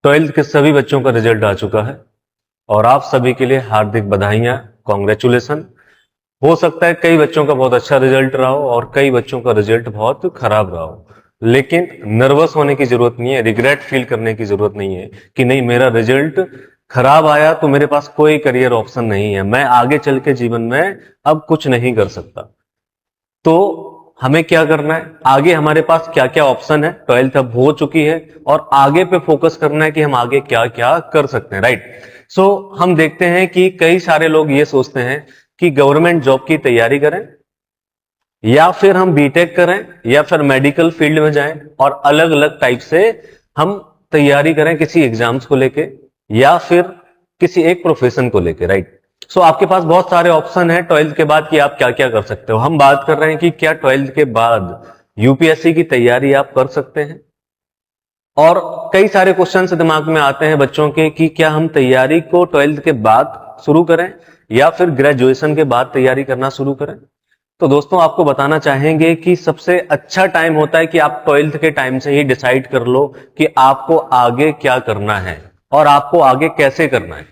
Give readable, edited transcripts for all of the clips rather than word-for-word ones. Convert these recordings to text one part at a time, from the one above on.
Twelfth के सभी बच्चों का रिजल्ट आ चुका है और आप सभी के लिए हार्दिक बधाइयां, कॉन्ग्रेचुलेसन। हो सकता है कई बच्चों का बहुत अच्छा रिजल्ट रहा हो और कई बच्चों का रिजल्ट बहुत खराब रहा हो, लेकिन नर्वस होने की जरूरत नहीं है, रिग्रेट फील करने की जरूरत नहीं है कि नहीं मेरा रिजल्ट खराब आया तो मेरे पास कोई करियर ऑप्शन नहीं है, मैं आगे चल के जीवन में अब कुछ नहीं कर सकता। तो हमें क्या करना है, आगे हमारे पास क्या क्या ऑप्शन है, ट्वेल्थ अब हो चुकी है और आगे पे फोकस करना है कि हम आगे क्या क्या कर सकते हैं, राइट। सो हम देखते हैं कि कई सारे लोग ये सोचते हैं कि गवर्नमेंट जॉब की तैयारी करें या फिर हम बीटेक करें या फिर मेडिकल फील्ड में जाएं और अलग अलग टाइप से हम तैयारी करें किसी एग्जाम्स को लेके या फिर किसी एक प्रोफेशन को लेके, राइट। सो आपके पास बहुत सारे ऑप्शन है ट्वेल्थ के बाद कि आप क्या क्या कर सकते हो। हम बात कर रहे हैं कि क्या ट्वेल्थ के बाद यूपीएससी की तैयारी आप कर सकते हैं। और कई सारे क्वेश्चन दिमाग में आते हैं बच्चों के कि क्या हम तैयारी को ट्वेल्थ के बाद शुरू करें या फिर ग्रेजुएशन के बाद तैयारी करना शुरू करें। तो दोस्तों आपको बताना चाहेंगे कि सबसे अच्छा टाइम होता है कि आप ट्वेल्थ के टाइम से ही डिसाइड कर लो कि आपको आगे क्या करना है और आपको आगे कैसे करना है।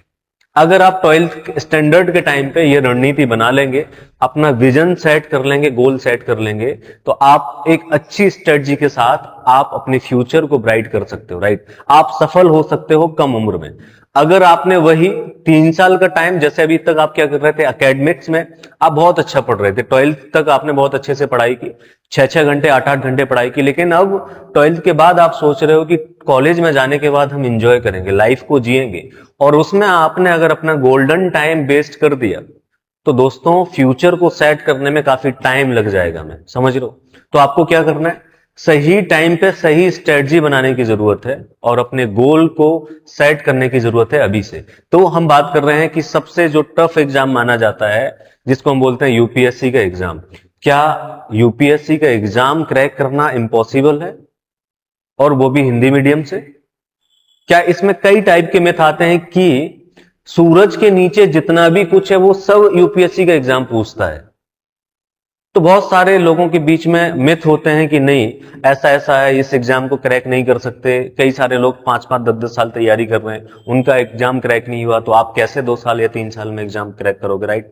अगर आप ट्वेल्थ स्टैंडर्ड के टाइम पे ये रणनीति बना लेंगे, अपना विजन सेट कर लेंगे, गोल सेट कर लेंगे, तो आप एक अच्छी स्ट्रेटजी के साथ आप अपने फ्यूचर को ब्राइट कर सकते हो, राइट। आप सफल हो सकते हो कम उम्र में। अगर आपने वही 3 साल का टाइम, जैसे अभी तक आप क्या कर रहे थे एकेडमिक्स में, आप बहुत अच्छा पढ़ रहे थे, ट्वेल्थ तक आपने बहुत अच्छे से पढ़ाई की, 6-6 घंटे 8-8 घंटे पढ़ाई की, लेकिन अब ट्वेल्थ के बाद आप सोच रहे हो कि कॉलेज में जाने के बाद हम इंजॉय करेंगे, लाइफ को जिएंगे, और उसमें आपने अगर अपना गोल्डन टाइम वेस्ट कर दिया तो दोस्तों फ्यूचर को सेट करने में काफी टाइम लग जाएगा, मैं समझ रहा हूं। तो आपको क्या करना है, सही टाइम पे सही स्ट्रेटजी बनाने की जरूरत है और अपने गोल को सेट करने की जरूरत है अभी से। तो हम बात कर रहे हैं कि सबसे जो टफ एग्जाम माना जाता है जिसको हम बोलते हैं यूपीएससी का एग्जाम, क्या यूपीएससी का एग्जाम क्रैक करना इम्पॉसिबल है, और वो भी हिंदी मीडियम से? क्या इसमें कई टाइप के मिथ आते हैं कि सूरज के नीचे जितना भी कुछ है वो सब यूपीएससी का एग्जाम पूछता है। तो बहुत सारे लोगों के बीच में मिथ होते हैं कि नहीं ऐसा ऐसा है, इस एग्जाम को क्रैक नहीं कर सकते। कई सारे लोग 5-5 10-10 साल तैयारी कर रहे हैं, उनका एग्जाम क्रैक नहीं हुआ, तो आप कैसे 2 साल या 3 साल में एग्जाम क्रैक करोगे, राइट।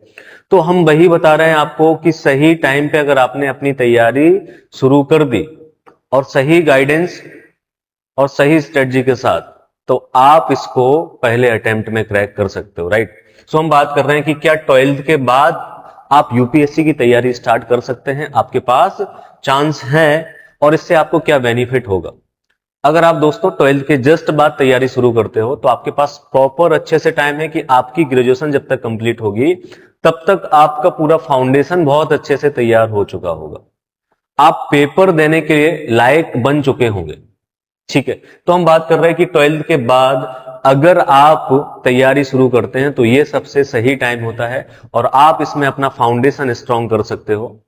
तो हम वही बता रहे हैं आपको कि सही टाइम पे अगर आपने अपनी तैयारी शुरू कर दी और सही गाइडेंस और सही स्ट्रेटजी के साथ, तो आप इसको पहले अटेम्प्ट में क्रैक कर सकते हो, राइट। सो हम बात कर रहे हैं कि क्या ट्वेल्थ के बाद आप यूपीएससी की तैयारी स्टार्ट कर सकते हैं, आपके पास चांस है, और इससे आपको क्या बेनिफिट होगा। अगर आप दोस्तों ट्वेल्थ के जस्ट बाद तैयारी शुरू करते हो तो आपके पास प्रॉपर अच्छे से टाइम है कि आपकी ग्रेजुएशन जब तक कंप्लीट होगी तब तक आपका पूरा फाउंडेशन बहुत अच्छे से तैयार हो चुका होगा, आप पेपर देने के लायक बन चुके होंगे, ठीक है। तो हम बात कर रहे हैं कि ट्वेल्थ के बाद अगर आप तैयारी शुरू करते हैं तो ये सबसे सही टाइम होता है और आप इसमें अपना फाउंडेशन स्ट्रांग कर सकते हो।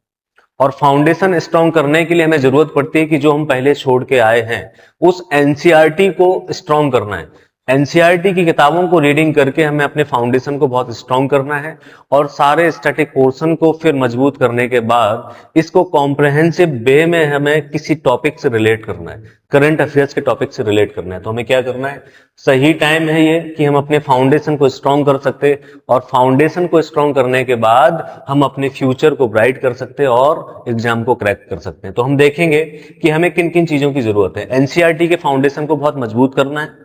और फाउंडेशन स्ट्रांग करने के लिए हमें जरूरत पड़ती है कि जो हम पहले छोड़ के आए हैं उस एनसीईआरटी को स्ट्रांग करना है। एनसीईआरटी की किताबों को रीडिंग करके हमें अपने फाउंडेशन को बहुत स्ट्रांग करना है और सारे स्टैटिक पोर्शन को फिर मजबूत करने के बाद इसको कॉम्प्रहेंसिव वे में हमें किसी टॉपिक से रिलेट करना है, करंट अफेयर्स के टॉपिक से रिलेट करना है। तो हमें क्या करना है, सही टाइम है ये कि हम अपने फाउंडेशन को स्ट्रांग कर सकते, और फाउंडेशन को स्ट्रांग करने के बाद हम अपने फ्यूचर को ब्राइट कर सकते और एग्जाम को क्रैक कर सकते हैं। तो हम देखेंगे कि हमें किन किन चीजों की जरूरत है। एनसीईआरटी के फाउंडेशन को बहुत मजबूत करना है,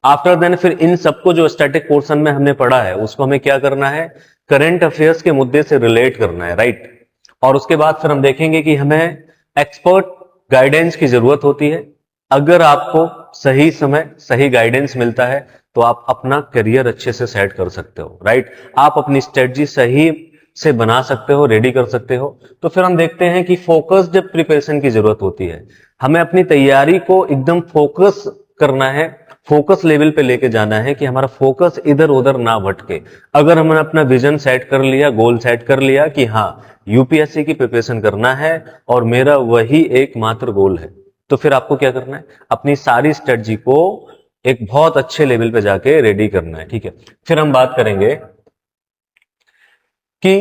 आफ्टर देन फिर इन सबको जो स्टैटिक पोर्शन में हमने पढ़ा है उसको हमें क्या करना है, करंट अफेयर्स के मुद्दे से रिलेट करना है, राइट। और उसके बाद फिर हम देखेंगे कि हमें एक्सपर्ट गाइडेंस की जरूरत होती है। अगर आपको सही समय सही गाइडेंस मिलता है तो आप अपना करियर अच्छे से सेट कर सकते हो, राइट। आप अपनी स्ट्रेटजी सही से बना सकते हो, रेडी कर सकते हो। तो फिर हम देखते हैं कि फोकस्ड प्रिपरेशन की जरूरत होती है। हमें अपनी तैयारी को एकदम फोकस करना है, फोकस लेवल पे लेके जाना है कि हमारा फोकस इधर उधर ना भटके। अगर हमने अपना विजन सेट कर लिया, गोल सेट कर लिया कि हाँ यूपीएससी की प्रिपरेशन करना है और मेरा वही एकमात्र गोल है, तो फिर आपको क्या करना है, अपनी सारी स्ट्रेटजी को एक बहुत अच्छे लेवल पे जाके रेडी करना है, ठीक है। फिर हम बात करेंगे कि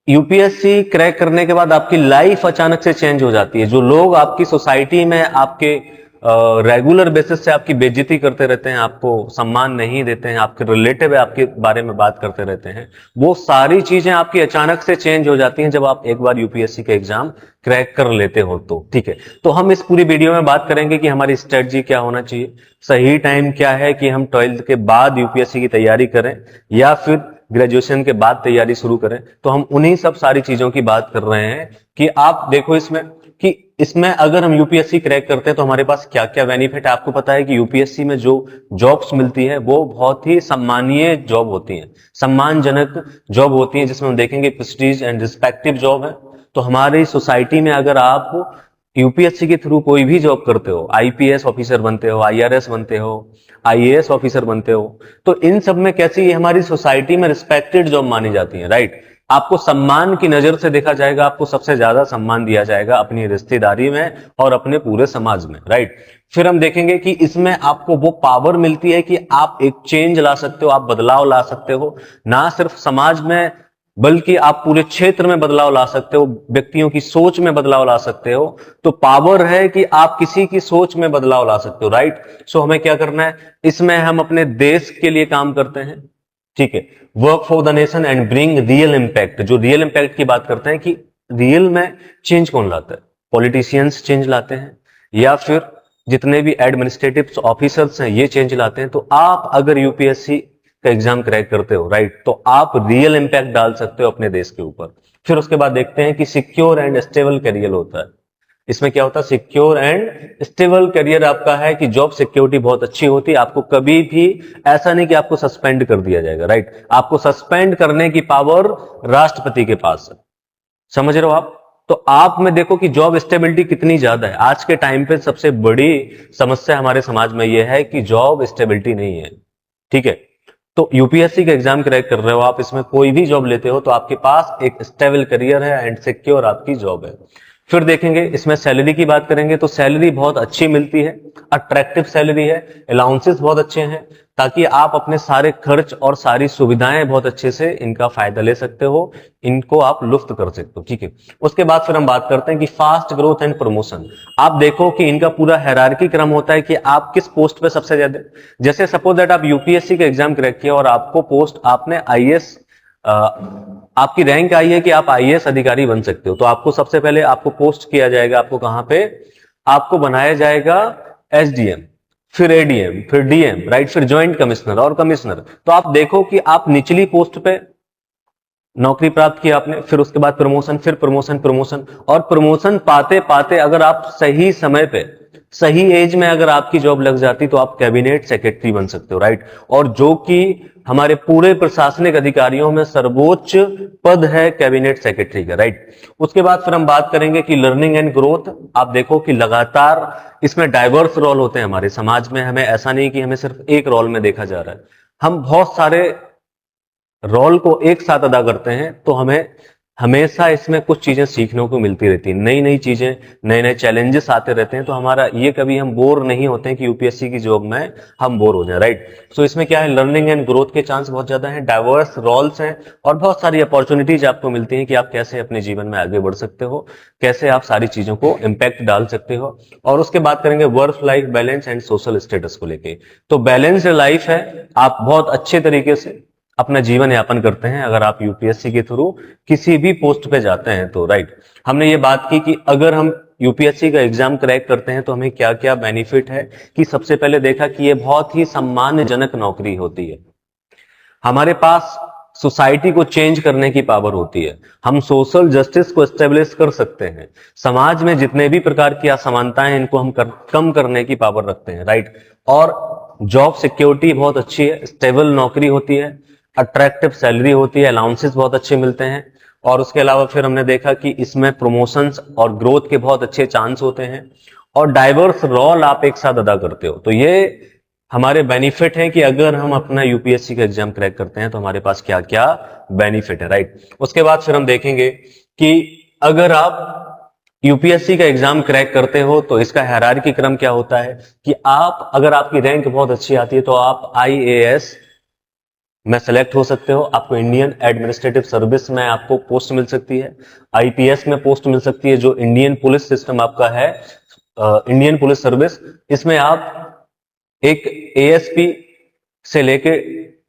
यूपीएससी क्रैक करने के बाद आपकी लाइफ अचानक से चेंज हो जाती है। जो लोग आपकी सोसाइटी में आपके रेगुलर बेसिस से आपकी बेइज्जती करते रहते हैं, आपको सम्मान नहीं देते हैं, आपके रिलेटिव आपके बारे में बात करते रहते हैं, वो सारी चीजें आपकी अचानक से चेंज हो जाती हैं जब आप एक बार यूपीएससी का एग्जाम क्रैक कर लेते हो तो। ठीक है, तो हम इस पूरी वीडियो में बात करेंगे कि हमारी स्ट्रेटजी क्या होना चाहिए, सही टाइम क्या है कि हम 12th के बाद यूपीएससी की तैयारी करें या फिर ग्रेजुएशन के बाद तैयारी शुरू करें। तो हम उन्हीं सब सारी चीजों की बात कर रहे हैं कि आप देखो इसमें अगर हम यूपीएससी क्रैक करते हैं तो हमारे पास क्या क्या बेनिफिट है। आपको पता है कि यूपीएससी में जो जॉब्स मिलती है वो बहुत ही सम्मानीय जॉब होती है, सम्मानजनक जॉब होती है, जिसमें हम देखेंगे प्रेस्टीज एंड रिस्पेक्टिव जॉब है। तो हमारी सोसाइटी में अगर आप यूपीएससी के थ्रू कोई भी जॉब करते हो, आईपीएस ऑफिसर बनते हो, आईआरएस बनते हो, आईएएस ऑफिसर बनते हो, तो इन सब में कैसी ये हमारी सोसाइटी में रिस्पेक्टेड जॉब मानी जाती है, राइट। आपको सम्मान की नजर से देखा जाएगा, आपको सबसे ज्यादा सम्मान दिया जाएगा अपनी रिश्तेदारी में और अपने पूरे समाज में, राइट। फिर हम देखेंगे कि इसमें आपको वो पावर मिलती है कि आप एक चेंज ला सकते हो, आप बदलाव ला सकते हो, ना सिर्फ समाज में बल्कि आप पूरे क्षेत्र में बदलाव ला सकते हो, व्यक्तियों की सोच में बदलाव ला सकते हो। तो पावर है कि आप किसी की सोच में बदलाव ला सकते हो, राइट। सो हमें क्या करना है, इसमें हम अपने देश के लिए काम करते हैं, ठीक है, work for the nation and bring real impact. जो रियल इंपैक्ट की बात करते हैं कि रियल में चेंज कौन लाता है, पॉलिटिशियंस चेंज लाते हैं या फिर जितने भी एडमिनिस्ट्रेटिव ऑफिसर्स हैं ये चेंज लाते हैं। तो आप अगर यूपीएससी का एग्जाम क्रैक करते हो, राइट, तो आप रियल इंपैक्ट डाल सकते हो अपने देश के ऊपर। फिर उसके बाद देखते हैं कि सिक्योर एंड स्टेबल करियर होता है। इसमें क्या होता है, सिक्योर एंड स्टेबल करियर आपका है कि जॉब सिक्योरिटी बहुत अच्छी होती है, आपको कभी भी ऐसा नहीं कि आपको सस्पेंड कर दिया जाएगा, राइट। आपको सस्पेंड करने की पावर राष्ट्रपति के पास है, समझ रहे हो आप। तो आप में देखो कि जॉब स्टेबिलिटी कितनी ज्यादा है। आज के टाइम पे सबसे बड़ी समस्या हमारे समाज में यह है कि जॉब स्टेबिलिटी नहीं है, ठीक है। तो यूपीएससी का एग्जाम क्रैक कर रहे हो आप, इसमें कोई भी जॉब लेते हो तो आपके पास एक स्टेबल करियर है एंड सिक्योर आपकी जॉब है। फिर देखेंगे इसमें सैलरी की बात करेंगे तो सैलरी बहुत अच्छी मिलती है, अट्रैक्टिव सैलरी है, अलाउंसेस बहुत अच्छे हैं ताकि आप अपने सारे खर्च और सारी सुविधाएं बहुत अच्छे से इनका फायदा ले सकते हो, इनको आप लुफ्त कर सकते हो, ठीक है। उसके बाद फिर हम बात करते हैं कि फास्ट ग्रोथ एंड प्रमोशन। आप देखो कि इनका पूरा हायरार्की क्रम होता है कि आप किस पोस्ट पे सबसे ज्यादा, जैसे सपोज दैट आप यूपीएससी का एग्जाम क्रैक किया और आपको पोस्ट, आपने आईएएस, आपकी रैंक आई है कि आप आईएएस अधिकारी बन सकते हो, तो आपको सबसे पहले आपको पोस्ट किया जाएगा, आपको कहां पे, आपको बनाया जाएगा एसडीएम, फिर एडीएम, फिर डीएम, राइट, फिर ज्वाइंट कमिश्नर और कमिश्नर। तो आप देखो कि आप निचली पोस्ट पे नौकरी प्राप्त की आपने, फिर उसके बाद प्रमोशन, फिर प्रमोशन, प्रमोशन, और प्रमोशन पाते पाते अगर आप सही समय पे, सही एज में अगर आपकी जॉब लग जाती तो आप कैबिनेट सेक्रेटरी बन सकते हो, राइट। और जो कि हमारे पूरे प्रशासनिक अधिकारियों में सर्वोच्च पद है कैबिनेट सेक्रेटरी का, राइट। उसके बाद फिर हम बात करेंगे कि लर्निंग एंड ग्रोथ। आप देखो कि लगातार इसमें डाइवर्स रोल होते हैं हमारे समाज में, हमें ऐसा नहीं कि हमें सिर्फ एक रोल में देखा जा रहा है, हम बहुत सारे रोल को एक साथ अदा करते हैं, तो हमें हमेशा इसमें कुछ चीजें सीखने को मिलती रहती हैं, नई नई चीजें, नए नए चैलेंजेस आते रहते हैं। तो हमारा ये कभी हम बोर नहीं होते हैं कि यूपीएससी की जॉब में हम बोर हो जाए, राइट। सो इसमें क्या है, लर्निंग एंड ग्रोथ के चांस बहुत ज्यादा हैं, डाइवर्स रोल्स हैं और बहुत सारी अपॉर्चुनिटीज आपको मिलती हैं कि आप कैसे अपने जीवन में आगे बढ़ सकते हो, कैसे आप सारी चीजों को इम्पैक्ट डाल सकते हो। और उसके बाद करेंगे work life balance and social status को लेके। तो बैलेंस लाइफ है, आप बहुत अच्छे तरीके से अपना जीवन यापन करते हैं अगर आप यूपीएससी के थ्रू किसी भी पोस्ट पे जाते हैं तो, राइट। हमने ये बात की कि अगर हम यूपीएससी का एग्जाम क्रैक करते हैं तो हमें क्या क्या बेनिफिट है, कि सबसे पहले देखा कि ये बहुत ही सम्मानजनक नौकरी होती है, हमारे पास सोसाइटी को चेंज करने की पावर होती है, हम सोशल जस्टिस को एस्टेब्लिश कर सकते हैं, समाज में जितने भी प्रकार की असमानताएं इनको हम कम करने की पावर रखते हैं, राइट। और जॉब सिक्योरिटी बहुत अच्छी है, स्टेबल नौकरी होती है, अट्रैक्टिव सैलरी होती है, अलाउंसेस बहुत अच्छे मिलते हैं। और उसके अलावा फिर हमने देखा कि इसमें प्रमोशंस और ग्रोथ के बहुत अच्छे चांस होते हैं और डाइवर्स रोल आप एक साथ अदा करते हो। तो ये हमारे बेनिफिट है कि अगर हम अपना यूपीएससी का एग्जाम क्रैक करते हैं तो हमारे पास क्या क्या बेनिफिट है, राइट। उसके बाद फिर हम देखेंगे कि अगर आप यूपीएससी का एग्जाम क्रैक करते हो तो इसका हायरार्की क्रम क्या होता है कि आप, अगर आपकी रैंक बहुत अच्छी आती है तो आप आईएएस में सेलेक्ट हो सकते हो, आपको इंडियन एडमिनिस्ट्रेटिव सर्विस में आपको पोस्ट मिल सकती है, आईपीएस में पोस्ट मिल सकती है, जो इंडियन पुलिस सिस्टम आपका है इंडियन पुलिस सर्विस, इसमें आप एक एएसपी से लेके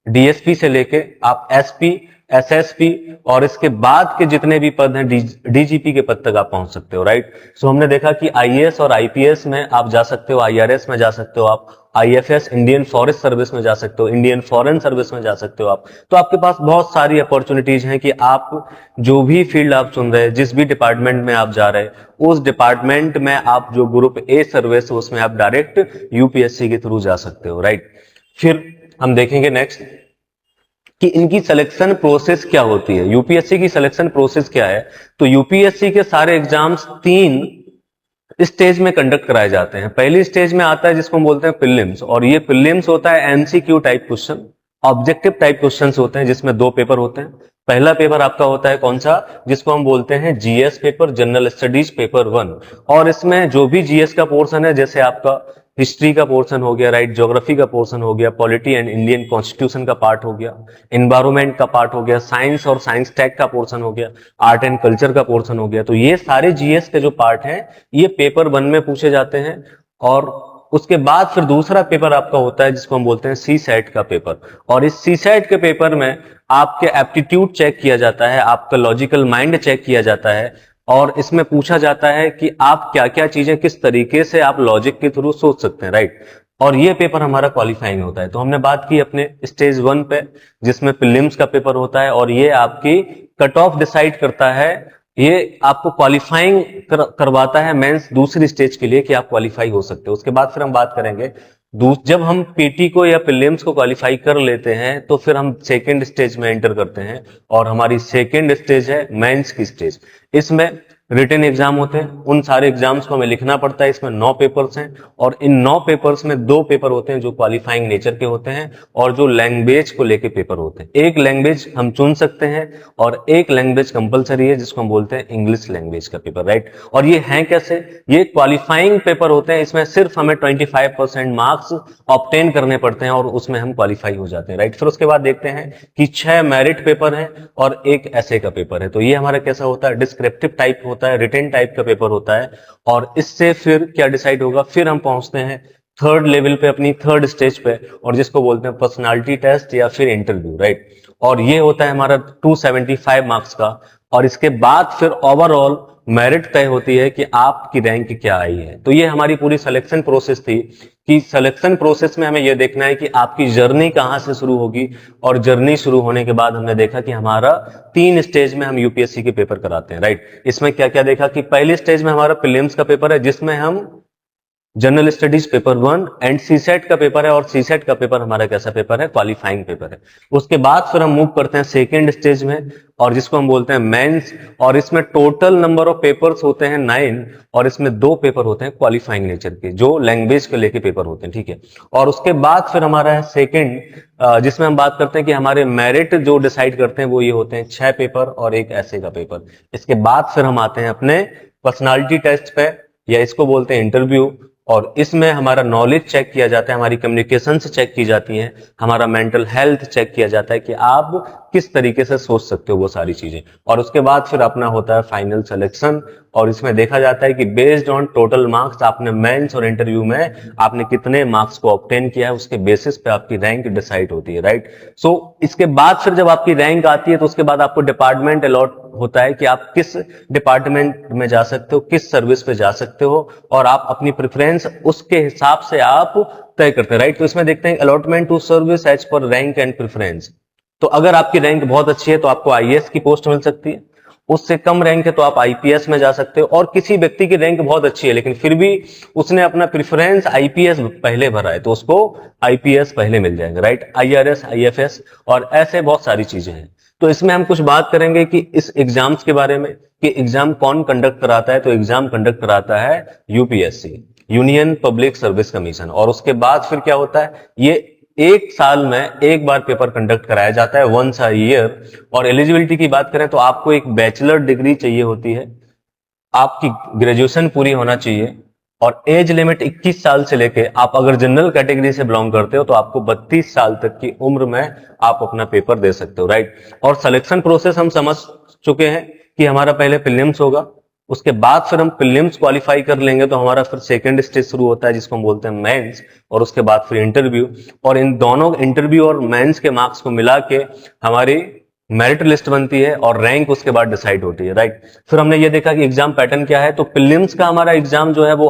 डीएसपी से लेके आप एसपी, एसएसपी और इसके बाद के जितने भी पद हैं डीजीपी के पद तक आप पहुंच सकते हो, राइट। सो हमने देखा कि आईएएस और आईपीएस में आप जा सकते हो, आईआरएस में जा सकते हो आप, आईएफएस इंडियन फॉरेस्ट सर्विस में जा सकते हो, इंडियन फॉरेन सर्विस में जा सकते हो आप। तो आपके पास बहुत सारी अपॉर्चुनिटीज हैं कि आप जो भी फील्ड आप चुन रहे हैं, जिस भी डिपार्टमेंट में आप जा रहे हैं, उस डिपार्टमेंट में आप जो ग्रुप ए सर्विस उसमें आप डायरेक्ट यूपीएससी के थ्रू जा सकते हो, राइट। फिर हम देखेंगे नेक्स्ट कि इनकी सिलेक्शन प्रोसेस क्या होती है, यूपीएससी की सिलेक्शन प्रोसेस क्या है। तो यूपीएससी के सारे एग्जाम्स 3 स्टेज में कंडक्ट कराए जाते हैं। पहली स्टेज में आता है जिसको हम बोलते हैं प्रीलिम्स, और ये प्रीलिम्स होता है MCQ type question, objective type questions होते हैं जिसमें 2 पेपर होते हैं। पहला पेपर आपका होता है कौन सा, जिसको हम बोलते हैं GS paper, general studies paper 1, और इसमें जो भी जीएस का पोर्शन है, जैसे आपका हिस्ट्री का पोर्शन हो गया, राइट, ज्योग्राफी का पोर्शन हो गया, पॉलिटी एंड इंडियन कॉन्स्टिट्यूशन का पार्ट हो गया, एनवायरमेंट का पार्ट हो गया, साइंस और साइंस टेक का पोर्शन हो गया, आर्ट एंड कल्चर का पोर्शन हो गया। तो ये सारे जीएस के जो पार्ट हैं ये पेपर 1 में पूछे जाते हैं। और उसके बाद फिर दूसरा पेपर आपका होता है जिसको हम बोलते हैं सी सेट का पेपर, और इस सी सेट के पेपर में आपके एप्टीट्यूड चेक किया जाता है, आपका लॉजिकल माइंड चेक किया जाता है, और इसमें पूछा जाता है कि आप क्या क्या चीजें किस तरीके से आप लॉजिक के थ्रू सोच सकते हैं, राइट। और ये पेपर हमारा क्वालिफाइंग होता है। तो हमने बात की अपने स्टेज 1 पे जिसमें प्रीलिम्स का पेपर होता है, और ये आपकी कट ऑफ डिसाइड करता है, ये आपको क्वालिफाइंग करवाता है मेंस दूसरी स्टेज के लिए कि आप क्वालिफाई हो सकते हो। उसके बाद फिर हम बात करेंगे जब हम पीटी को या प्रीलिम्स को क्वालिफाई कर लेते हैं तो फिर हम सेकेंड स्टेज में एंटर करते हैं, और हमारी सेकेंड स्टेज है मेंस की स्टेज। इसमें रिटन एग्जाम होते हैं, उन सारे एग्जाम्स को हमें लिखना पड़ता है। इसमें 9 पेपर्स हैं, और इन 9 पेपर्स में 2 पेपर होते हैं जो क्वालिफाइंग नेचर के होते हैं, और जो लैंग्वेज को लेके पेपर होते हैं। एक लैंग्वेज हम चुन सकते हैं और एक लैंग्वेज कंपलसरी है जिसको हम बोलते हैं इंग्लिश लैंग्वेज का पेपर, राइट। और ये है कैसे, ये क्वालिफाइंग पेपर होते हैं, इसमें सिर्फ हमें 25% मार्क्स ऑब्टेन करने पड़ते हैं और उसमें हम क्वालिफाई हो जाते हैं, राइट। फिर उसके बाद देखते हैं कि 6 मेरिट पेपर है और एक ऐसे का पेपर है। तो ये हमारा कैसा होता है, डिस्क्रिप्टिव टाइप होता है, रिटन टाइप का पेपर होता है। और इससे फिर क्या डिसाइड होगा, फिर हम पहुंचते हैं थर्ड लेवल पे, अपनी थर्ड स्टेज पे, और जिसको बोलते हैं पर्सनालिटी टेस्ट या फिर इंटरव्यू, राइट। और ये होता है हमारा 275 मार्क्स का, और इसके बाद फिर ओवरऑल मेरिट तय होती है कि आपकी रैंक क्या आई है। तो ये हमारी पूरी सिलेक्शन प्रोसेस थी कि सिलेक्शन प्रोसेस में हमें यह देखना है कि आपकी जर्नी कहां से शुरू होगी, और जर्नी शुरू होने के बाद हमने देखा कि हमारा 3 स्टेज में हम यूपीएससी के पेपर कराते हैं, राइट। इसमें क्या क्या देखा कि पहली स्टेज में हमारा प्रीलिम्स का पेपर है जिसमें हम general studies paper 1 and CSAT का पेपर है, और सीसेट का पेपर हमारा कैसा पेपर है, क्वालिफाइंग पेपर है। उसके बाद फिर हम मूव करते हैं सेकेंड स्टेज में, और जिसको हम बोलते हैं मेंस, और इसमें टोटल नंबर ऑफ पेपर्स होते हैं 9, और इसमें 2 पेपर होते हैं क्वालिफाइंग नेचर के जो लैंग्वेज के लेके पेपर होते हैं, ठीक है। और उसके बाद फिर हमारा है सेकेंड, जिसमें हम बात करते हैं कि हमारे मेरिट जो डिसाइड करते हैं वो ये होते हैं 6 पेपर और एक ऐसे का पेपर। इसके बाद फिर हम आते हैं अपने पर्सनालिटी टेस्ट पे, या इसको बोलते हैं इंटरव्यू, और इसमें हमारा नॉलेज चेक किया जाता है, हमारी कम्युनिकेशन से चेक की जाती है, हमारा मेंटल हेल्थ चेक किया जाता है कि आप किस तरीके से सोच सकते हो वो सारी चीजें। और उसके बाद फिर अपना होता है फाइनल सिलेक्शन, और इसमें देखा जाता है कि बेस्ड ऑन टोटल मार्क्स आपने मेंस और इंटरव्यू में आपने कितने मार्क्स को ऑब्टेन किया है, उसके बेसिस पे आपकी रैंक डिसाइड होती है, राइट। सो इसके बाद फिर जब आपकी रैंक आती है तो उसके बाद आपको डिपार्टमेंट अलॉट होता है कि आप किस डिपार्टमेंट में जा सकते हो, किस सर्विस पे जा सकते हो, और आप अपनी प्रेफरेंस उसके हिसाब से आप तय करते हैं, राइट। तो इसमें देखते हैं allotment to service as per rank and preference. तो अगर आपकी रैंक बहुत अच्छी है तो आपको आईएएस की पोस्ट मिल सकती है, उससे कम रैंक है तो आप आईपीएस में जा सकते हो, और किसी व्यक्ति की रैंक बहुत अच्छी है लेकिन फिर भी उसने अपना प्रेफरेंस आईपीएस पहले भरा है तो उसको आईपीएस पहले मिल जाएगा, राइट। आईआरएस, आईएफएस और ऐसे बहुत सारी चीजें हैं। तो इसमें हम कुछ बात करेंगे कि इस एग्जाम्स के बारे में कि एग्जाम कौन कंडक्ट कराता है। तो एग्जाम कंडक्ट कराता है UPSC, union public service commission. और उसके बाद फिर क्या होता है, ये 1 साल में एक बार पेपर कंडक्ट कराया जाता है, वंस अ ईयर। और एलिजिबिलिटी की बात करें तो आपको एक बैचलर डिग्री चाहिए होती है, आपकी ग्रेजुएशन पूरी होना चाहिए, और एज लिमिट 21 साल से लेके, आप अगर जनरल कैटेगरी से बिलोंग करते हो तो आपको 32 साल तक की उम्र में आप अपना पेपर दे सकते हो, राइट। और सिलेक्शन प्रोसेस हम समझ चुके हैं कि हमारा पहले प्रीलिम्स होगा, उसके बाद फिर हम प्रीलिम्स क्वालिफाई कर लेंगे तो हमारा फिर सेकंड स्टेज शुरू होता है जिसको हम बोलते हैं मेंस, और उसके बाद फिर इंटरव्यू। और इन दोनों इंटरव्यू और मेंस के मार्क्स को मिला के हमारी मेरिट लिस्ट बनती है और रैंक उसके बाद डिसाइड होती है, राइट। फिर हमने ये देखा कि एग्जाम पैटर्न क्या है। तो प्रीलिम्स का हमारा एग्जाम जो है वो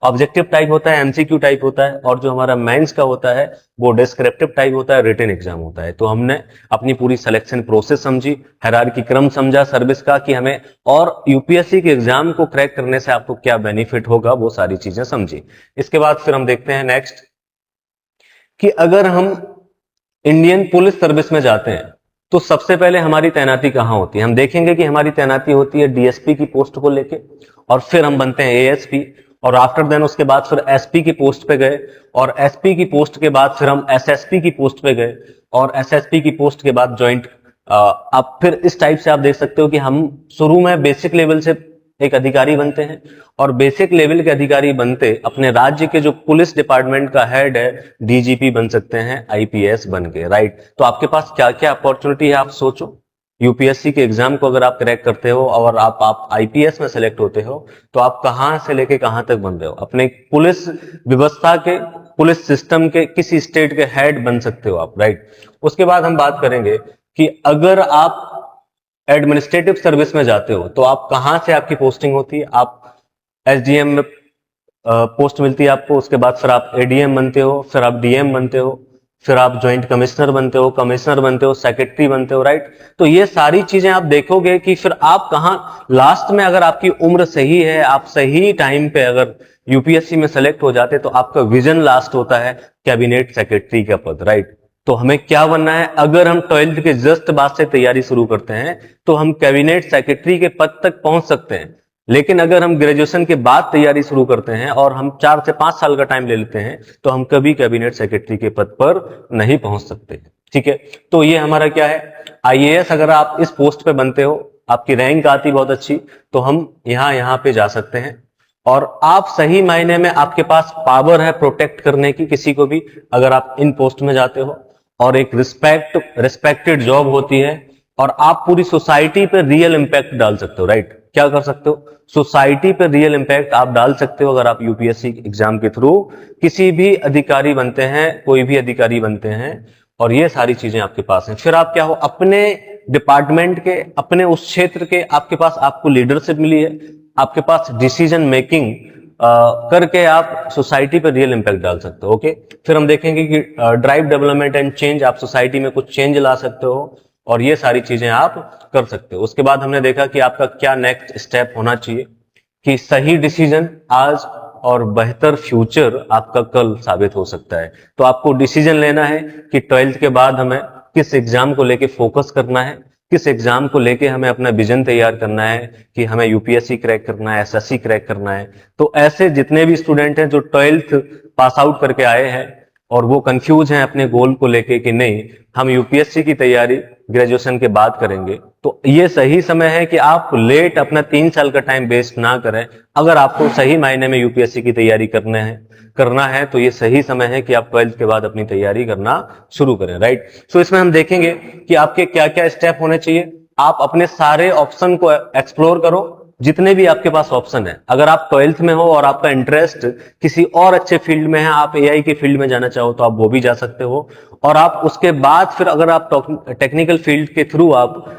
ऑब्जेक्टिव टाइप होता है, एमसीक्यू टाइप होता है, और जो हमारा मेंस का होता है वो डिस्क्रिप्टिव टाइप होता है, रिटन एग्जाम होता है। तो हमने अपनी पूरी सिलेक्शन प्रोसेस समझी, हायरार्की क्रम समझा सर्विस का कि हमें, और यूपीएससी के एग्जाम को क्रैक करने से आपको क्या बेनिफिट होगा, वो सारी चीजें समझी। इसके बाद फिर हम देखते हैं नेक्स्ट कि अगर हम इंडियन पुलिस सर्विस में जाते हैं तो सबसे पहले हमारी तैनाती कहां होती है। हम देखेंगे कि हमारी तैनाती होती है डीएसपी की पोस्ट को लेके, और फिर हम बनते हैं एएसपी, और आफ्टर देन उसके बाद फिर एसपी की पोस्ट पे गए, और एसपी की पोस्ट के बाद फिर हम एसएसपी की पोस्ट पे गए, और एसएसपी की पोस्ट के बाद ज्वाइंट। अब फिर इस टाइप से आप देख सकते हो कि हम शुरू में बेसिक लेवल से एक अधिकारी बनते हैं, और बेसिक लेवल के अधिकारी बनते अपने राज्य के जो पुलिस डिपार्टमेंट का हेड है डीजीपी बन सकते हैं आईपीएस बन के, राइट। तो आपके पास क्या क्या अपॉर्चुनिटी है आप सोचो। यूपीएससी के एग्जाम को अगर आप क्रैक करते हो और आप आईपीएस में सेलेक्ट होते हो तो आप कहां से लेके कहां तक बन रहे हो, अपने पुलिस व्यवस्था के, पुलिस सिस्टम के किसी स्टेट के हेड बन सकते हो आप, राइट। उसके बाद हम बात करेंगे कि अगर आप एडमिनिस्ट्रेटिव सर्विस में जाते हो तो आप कहां से आपकी पोस्टिंग होती है। आप एसडीएम में पोस्ट मिलती है आपको, उसके बाद फिर आप एडीएम बनते हो, फिर आप डीएम बनते हो, फिर आप ज्वाइंट कमिश्नर बनते हो, कमिश्नर बनते हो, सेक्रेटरी बनते हो, राइट। तो ये सारी चीजें आप देखोगे कि फिर आप कहां लास्ट में, अगर आपकी उम्र सही है, आप सही टाइम पे अगर यूपीएससी में सेलेक्ट हो जाते तो आपका विजन लास्ट होता है कैबिनेट सेक्रेटरी का पद, राइट। तो हमें क्या बनना है, अगर हम 12th के जस्ट बाद से तैयारी शुरू करते हैं तो हम कैबिनेट सेक्रेटरी के पद तक पहुंच सकते हैं। लेकिन अगर हम ग्रेजुएशन के बाद तैयारी शुरू करते हैं और हम 4 से 5 साल का टाइम ले लेते हैं तो हम कभी कैबिनेट सेक्रेटरी के पद पर नहीं पहुंच सकते, ठीक है। तो ये हमारा क्या है, आईएएस अगर आप इस पोस्ट पे बनते हो, आपकी रैंक आती बहुत अच्छी, तो हम यहां पे जा सकते हैं, और आप सही मायने में आपके पास पावर है प्रोटेक्ट करने की किसी को भी, अगर आप इन पोस्ट में जाते हो, और एक रिस्पेक्टेड जॉब होती है, और आप पूरी सोसाइटी पे रियल इंपैक्ट डाल सकते हो, राइट। क्या कर सकते हो, सोसाइटी पे रियल इंपैक्ट आप डाल सकते हो अगर आप यूपीएससी एग्जाम के थ्रू किसी भी अधिकारी बनते हैं, कोई भी अधिकारी बनते हैं, और ये सारी चीजें आपके पास हैं। फिर आप क्या हो, अपने डिपार्टमेंट के, अपने उस क्षेत्र के, आपके पास आपको लीडरशिप मिली है, आपके पास डिसीजन मेकिंग करके आप सोसाइटी पर रियल इंपैक्ट डाल सकते हो, ओके। फिर हम देखेंगे कि ड्राइव डेवलपमेंट एंड चेंज, आप सोसाइटी में कुछ चेंज ला सकते हो, और ये सारी चीजें आप कर सकते हो। उसके बाद हमने देखा कि आपका क्या नेक्स्ट स्टेप होना चाहिए, कि सही डिसीजन आज और बेहतर फ्यूचर आपका कल साबित हो सकता है। तो आपको डिसीजन लेना है कि 12th के बाद हमें किस एग्जाम को लेके फोकस करना है, किस एग्जाम को लेके हमें अपना विजन तैयार करना है कि हमें यूपीएससी क्रैक करना है, एसएससी क्रैक करना है। तो ऐसे जितने भी स्टूडेंट हैं जो 12th पास आउट करके आए हैं और वो कंफ्यूज हैं अपने गोल को लेके कि नहीं हम यूपीएससी की तैयारी ग्रेजुएशन के बाद करेंगे, तो ये सही समय है कि आप लेट अपना 3 साल का टाइम वेस्ट ना करें। अगर आपको सही मायने में यूपीएससी की तैयारी करना है तो ये सही समय है कि आप 12th के बाद अपनी तैयारी करना शुरू करें, राइट। सो इसमें हम देखेंगे कि आपके क्या क्या स्टेप होने चाहिए। आप अपने सारे ऑप्शन को एक्सप्लोर करो, जितने भी आपके पास ऑप्शन है। अगर आप 12th में हो और आपका इंटरेस्ट किसी और अच्छे फील्ड में है, आप एआई के फील्ड में जाना चाहो तो आप वो भी जा सकते हो, और आप उसके बाद फिर अगर आप टेक्निकल फील्ड के थ्रू आप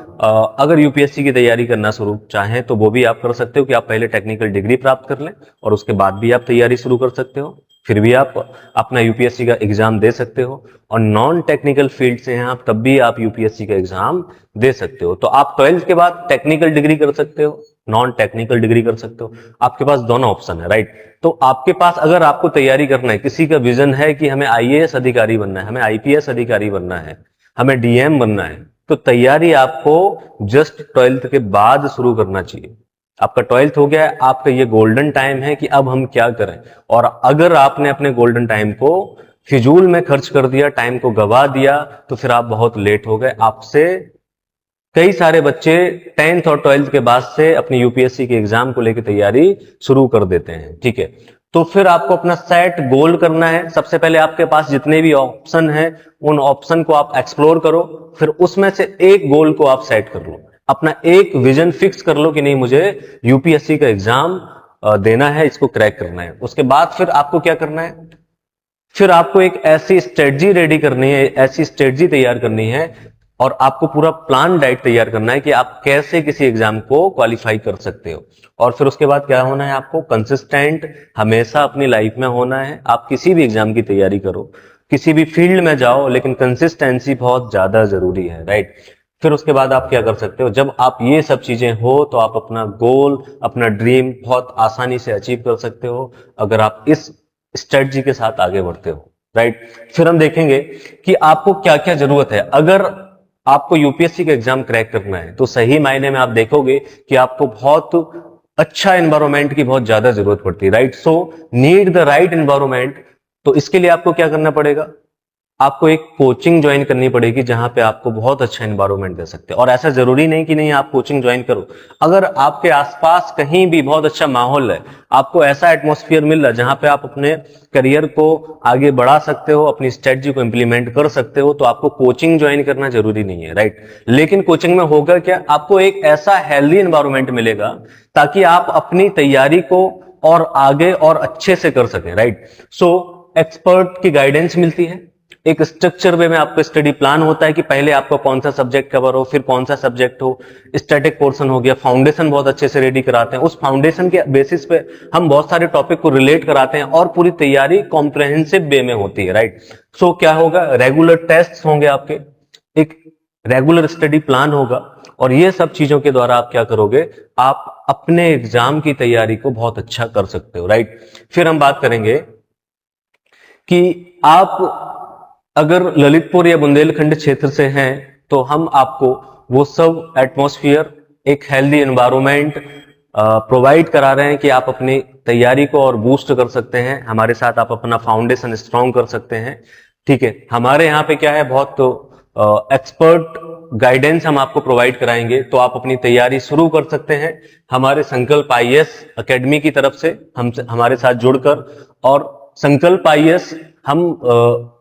अगर यूपीएससी की तैयारी करना शुरू चाहें तो वो भी आप कर सकते हो कि आप पहले टेक्निकल डिग्री प्राप्त कर लें और उसके बाद भी आप तैयारी शुरू कर सकते हो, फिर भी आप अपना यूपीएससी का एग्जाम दे सकते हो। और नॉन टेक्निकल फील्ड से हैं आप तब भी आप यूपीएससी का एग्जाम दे सकते हो। तो आप 12th के बाद टेक्निकल डिग्री कर सकते हो, नॉन टेक्निकल डिग्री कर सकते हो, आपके पास दोनों ऑप्शन है, राइट। तो आपके पास अगर आपको तैयारी करना है, किसी का विजन है कि हमें आईएएस अधिकारी बनना है, हमें आईपीएस अधिकारी बनना है, हमें डीएम बनना है, तो तैयारी आपको जस्ट 12th के बाद शुरू करना चाहिए। आपका 12th हो गया है, आपका ये गोल्डन टाइम है कि अब हम क्या करें। और अगर आपने अपने गोल्डन टाइम को फिजूल में खर्च कर दिया, टाइम को गवा दिया, तो फिर आप बहुत लेट हो गए। आपसे कई सारे बच्चे 10th और 12th के बाद से अपनी यूपीएससी के एग्जाम को लेकर तैयारी शुरू कर देते हैं, ठीक है। तो फिर आपको अपना सेट गोल करना है। सबसे पहले आपके पास जितने भी ऑप्शन हैं उन ऑप्शन को आप एक्सप्लोर करो, फिर उसमें से एक गोल को आप सेट कर लो। अपना एक विजन फिक्स कर लो कि नहीं मुझे यूपीएससी का एग्जाम देना है, इसको क्रैक करना है। उसके बाद फिर आपको क्या करना है, फिर आपको एक ऐसी स्ट्रेटजी रेडी करनी है, ऐसी स्ट्रेटजी तैयार करनी है और आपको पूरा प्लान डाइट तैयार करना है कि आप कैसे किसी एग्जाम को क्वालिफाई कर सकते हो। और फिर उसके बाद क्या होना है, आपको कंसिस्टेंट हमेशा अपनी लाइफ में होना है। आप किसी भी एग्जाम की तैयारी करो, किसी भी फील्ड में जाओ, लेकिन कंसिस्टेंसी बहुत ज्यादा जरूरी है, राइट। फिर उसके बाद आप क्या कर सकते हो, जब आप ये सब चीजें हो तो आप अपना गोल, अपना ड्रीम बहुत आसानी से अचीव कर सकते हो अगर आप इस स्ट्रेटजी के साथ आगे बढ़ते हो, राइट। फिर हम देखेंगे कि आपको क्या क्या जरूरत है। अगर आपको यूपीएससी का एग्जाम क्रैक करना है तो सही मायने में आप देखोगे कि आपको बहुत अच्छा एनवायरमेंट की बहुत ज्यादा जरूरत पड़ती है, right. So need the right environment. तो इसके लिए आपको क्या करना पड़ेगा, आपको एक कोचिंग ज्वाइन करनी पड़ेगी जहां पे आपको बहुत अच्छा एनवायरमेंट दे सकते हैं। और ऐसा जरूरी नहीं कि नहीं आप कोचिंग ज्वाइन करो, अगर आपके आसपास कहीं भी बहुत अच्छा माहौल है, आपको ऐसा एटमॉस्फेयर मिल रहा है जहां पे आप अपने करियर को आगे बढ़ा सकते हो, अपनी स्ट्रेटजी को इंप्लीमेंट कर सकते हो, तो आपको कोचिंग ज्वाइन करना जरूरी नहीं है, राइट। लेकिन कोचिंग में होगा क्या, आपको एक ऐसा हेल्दी एनवायरमेंट मिलेगा ताकि आप अपनी तैयारी को और आगे और अच्छे से कर सकें, राइट। सो एक्सपर्ट की गाइडेंस मिलती है, एक स्ट्रक्चर वे में आपका स्टडी प्लान होता है कि पहले आपका कौन सा सब्जेक्ट कवर हो, फिर कौन सा सब्जेक्ट हो, स्टैटिक पोर्शन हो गया, फाउंडेशन बहुत अच्छे से रेडी कराते हैं, उस फाउंडेशन के बेसिस पे हम बहुत सारे टॉपिक को रिलेट कराते हैं और पूरी तैयारी कॉम्प्रहेंसिव वे में होती है, राइट। सो क्या होगा, रेगुलर टेस्ट होंगे आपके, एक रेगुलर स्टडी प्लान होगा और ये सब चीजों के द्वारा आप क्या करोगे, आप अपने एग्जाम की तैयारी को बहुत अच्छा कर सकते हो, राइट। फिर हम बात करेंगे कि आप अगर ललितपुर या बुंदेलखंड क्षेत्र से हैं तो हम आपको वो सब एटमॉस्फेयर, एक हेल्दी एनवायरनमेंट प्रोवाइड करा रहे हैं कि आप अपनी तैयारी को और बूस्ट कर सकते हैं। हमारे साथ आप अपना फाउंडेशन स्ट्रांग कर सकते हैं, ठीक है। हमारे यहाँ पे क्या है, बहुत एक्सपर्ट गाइडेंस हम आपको प्रोवाइड कराएंगे, तो आप अपनी तैयारी शुरू कर सकते हैं हमारे संकल्प आईएएस एकेडमी की तरफ से हमारे साथ जुड़कर। और संकल्प आईएएस हम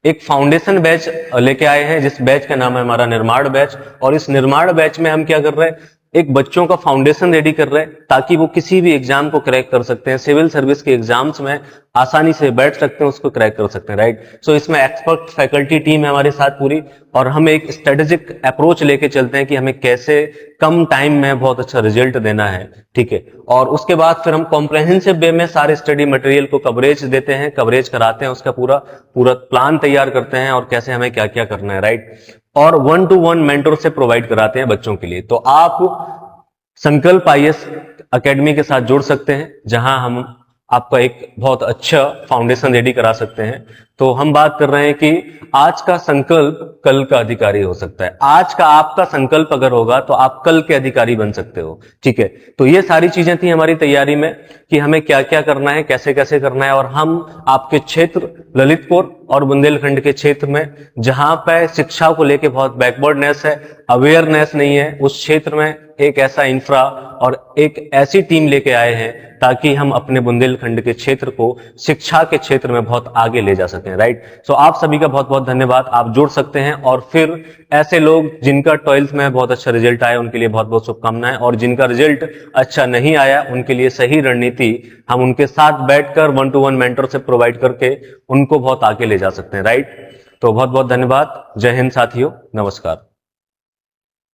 एक फाउंडेशन बैच लेके आए हैं, जिस बैच का नाम है हमारा निर्माण बैच। और इस निर्माण बैच में हम क्या कर रहे हैं, एक बच्चों का फाउंडेशन रेडी कर रहे हैं ताकि वो किसी भी एग्जाम को क्रैक कर सकते हैं, सिविल सर्विस के एग्जाम्स में आसानी से बैठ सकते हैं, उसको क्रैक कर सकते हैं, राइट। सो इसमें एक्सपर्ट फैकल्टी टीम है हमारे साथ पूरी, और हम एक स्ट्रेटेजिक अप्रोच लेके चलते हैं कि हमें कैसे कम टाइम में बहुत अच्छा रिजल्ट देना है, ठीक है। और उसके बाद फिर हम कॉम्प्रहेंसिव वे में सारे स्टडी मटेरियल को कवरेज देते हैं, कवरेज कराते हैं, उसका पूरा पूरा प्लान तैयार करते हैं और कैसे हमें क्या क्या करना है, राइट। और 1-to-1 मेंटर से प्रोवाइड कराते हैं बच्चों के लिए। तो आप संकल्प आईएएस एकेडमी के साथ जुड़ सकते हैं जहां हम आपका एक बहुत अच्छा फाउंडेशन रेडी करा सकते हैं। तो हम बात कर रहे हैं कि आज का संकल्प कल का अधिकारी हो सकता है। आज का आपका संकल्प अगर होगा तो आप कल के अधिकारी बन सकते हो, ठीक है। तो ये सारी चीजें थी हमारी तैयारी में कि हमें क्या क्या करना है, कैसे कैसे करना है। और हम आपके क्षेत्र ललितपुर और बुंदेलखंड के क्षेत्र में जहां पे शिक्षा को लेके बहुत बैकवर्डनेस है, अवेयरनेस नहीं है, उस क्षेत्र में एक ऐसा इंफ्रा और एक ऐसी टीम लेके आए हैं ताकि हम अपने बुंदेलखंड के क्षेत्र को शिक्षा के क्षेत्र में बहुत आगे ले जा सकें, राइट। सो आप सभी का बहुत बहुत धन्यवाद। आप जुड़ सकते हैं और फिर ऐसे लोग जिनका 12th में बहुत अच्छा रिजल्ट आया उनके लिए बहुत बहुत शुभकामनाएं, और जिनका रिजल्ट अच्छा नहीं आया उनके लिए सही रणनीति हम उनके साथ बैठकर 1-to-1 मेंटर से प्रोवाइड करके उनको बहुत आगे ले जा सकते हैं, राइट। तो बहुत बहुत धन्यवाद। जय हिंद साथियों, नमस्कार।